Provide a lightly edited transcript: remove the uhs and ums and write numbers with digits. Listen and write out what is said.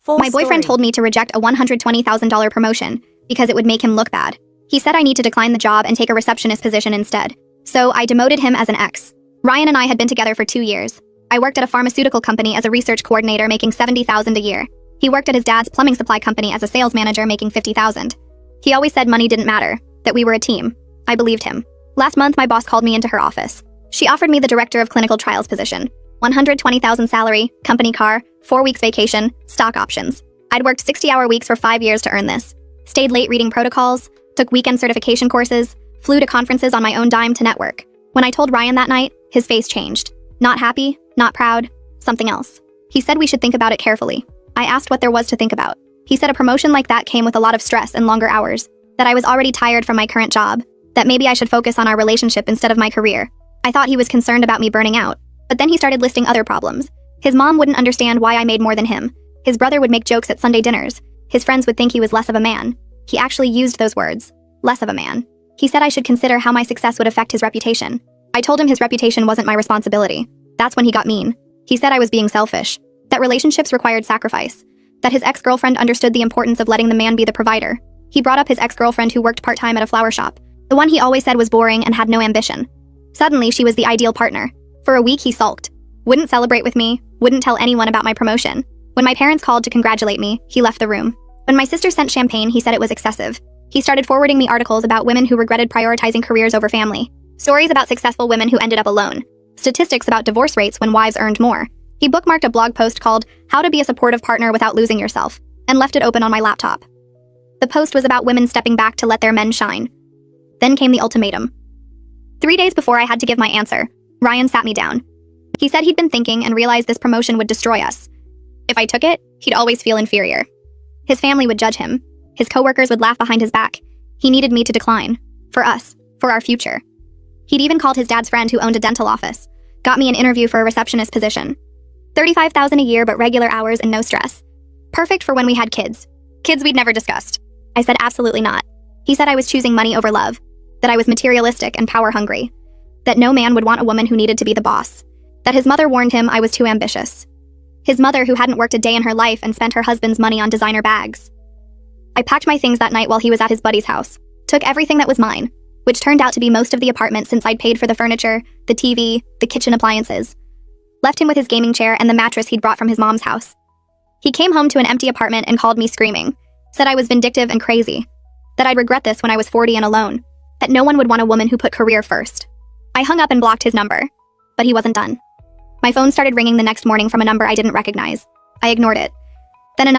My boyfriend told me to reject a $120,000 promotion because it would make him look bad. He said I need to decline the job and take a receptionist position instead. So I demoted him as an ex. Ryan and I had been together for 2 years. I worked at a pharmaceutical company as a research coordinator making $70,000 a year. He worked at his dad's plumbing supply company as a sales manager making $50,000. He always said money didn't matter, that we were a team. I believed him. Last month, my boss called me into her office. She offered me the director of clinical trials position. $120,000 salary, company car, 4 weeks vacation, stock options. I'd worked 60-hour weeks for 5 years to earn this. Stayed late reading protocols, took weekend certification courses, flew to conferences on my own dime to network. When I told Ryan that night, his face changed. Not happy, not proud, something else. He said we should think about it carefully. I asked what there was to think about. He said a promotion like that came with a lot of stress and longer hours, that I was already tired from my current job, that maybe I should focus on our relationship instead of my career. I thought he was concerned about me burning out, but then he started listing other problems. His mom wouldn't understand why I made more than him. His brother would make jokes at Sunday dinners. His friends would think he was less of a man. He actually used those words, less of a man. He said I should consider how my success would affect his reputation. I told him his reputation wasn't my responsibility. That's when he got mean. He said I was being selfish, that relationships required sacrifice, that his ex-girlfriend understood the importance of letting the man be the provider. He brought up his ex-girlfriend who worked part-time at a flower shop, the one he always said was boring and had no ambition. Suddenly, she was the ideal partner. For a week, he sulked. Wouldn't celebrate with me, wouldn't tell anyone about my promotion. When my parents called to congratulate me, he left the room. When my sister sent champagne, he said it was excessive. He started forwarding me articles about women who regretted prioritizing careers over family. Stories about successful women who ended up alone. Statistics about divorce rates when wives earned more. He bookmarked a blog post called How to Be a Supportive Partner Without Losing Yourself, and left it open on my laptop. The post was about women stepping back to let their men shine. Then came the ultimatum. 3 days before I had to give my answer, Ryan sat me down. He said he'd been thinking and realized this promotion would destroy us. If I took it, he'd always feel inferior. His family would judge him. His coworkers would laugh behind his back. He needed me to decline. For us. For our future. He'd even called his dad's friend who owned a dental office. Got me an interview for a receptionist position. $35,000 a year but regular hours and no stress. Perfect for when we had kids. Kids we'd never discussed. I said absolutely not. He said I was choosing money over love. That I was materialistic and power-hungry. That no man would want a woman who needed to be the boss. That his mother warned him I was too ambitious. His mother who hadn't worked a day in her life and spent her husband's money on designer bags. I packed my things that night while he was at his buddy's house. Took everything that was mine, which turned out to be most of the apartment since I'd paid for the furniture, the TV, the kitchen appliances. Left him with his gaming chair and the mattress he'd brought from his mom's house. He came home to an empty apartment and called me screaming. Said I was vindictive and crazy. That I'd regret this when I was 40 and alone. That no one would want a woman who put career first. I hung up and blocked his number. But he wasn't done. My phone started ringing the next morning from a number I didn't recognize. I ignored it.